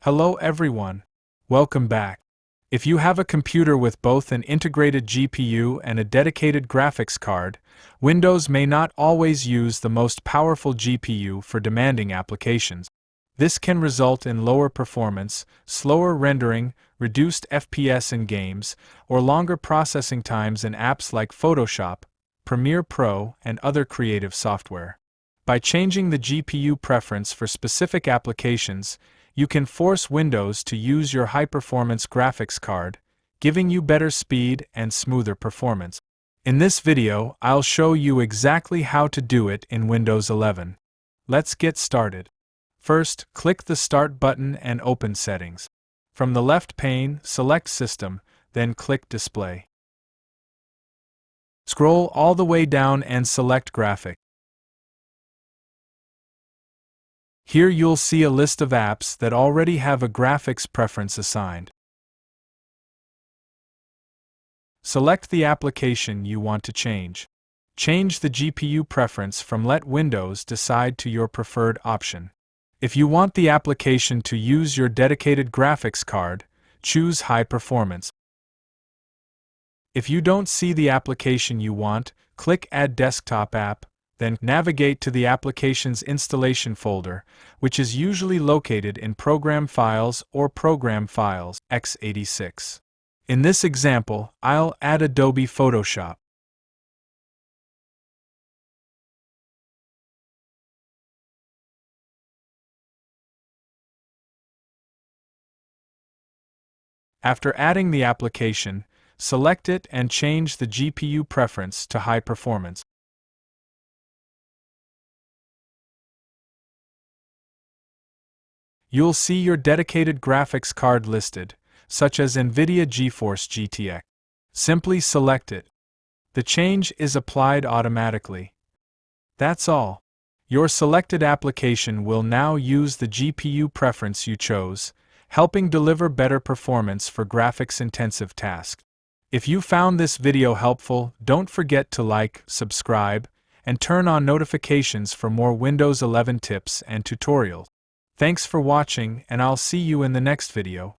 Hello everyone. Welcome back. If you have a computer with both an integrated GPU and a dedicated graphics card, Windows may not always use the most powerful GPU for demanding applications. This can result in lower performance, slower rendering, reduced FPS in games, or longer processing times in apps like Photoshop, Premiere Pro, and other creative software. By changing the GPU preference for specific applications, you can force Windows to use your high-performance graphics card, giving you better speed and smoother performance. In this video, I'll show you exactly how to do it in Windows 11. Let's get started. First, click the Start button and open Settings. From the left pane, select System, then click Display. Scroll all the way down and select Graphics. Here you'll see a list of apps that already have a graphics preference assigned. Select the application you want to change. Change the GPU preference from Let Windows decide to your preferred option. If you want the application to use your dedicated graphics card, choose High Performance. If you don't see the application you want, click Add Desktop App, then navigate to the application's installation folder, which is usually located in Program Files or Program Files, x86. In this example, I'll add Adobe Photoshop. After adding the application, select it and change the GPU preference to High Performance. You'll see your dedicated graphics card listed, such as NVIDIA GeForce GTX. Simply select it. The change is applied automatically. That's all. Your selected application will now use the GPU preference you chose, helping deliver better performance for graphics-intensive tasks. If you found this video helpful, don't forget to like, subscribe, and turn on notifications for more Windows 11 tips and tutorials. Thanks for watching, and I'll see you in the next video.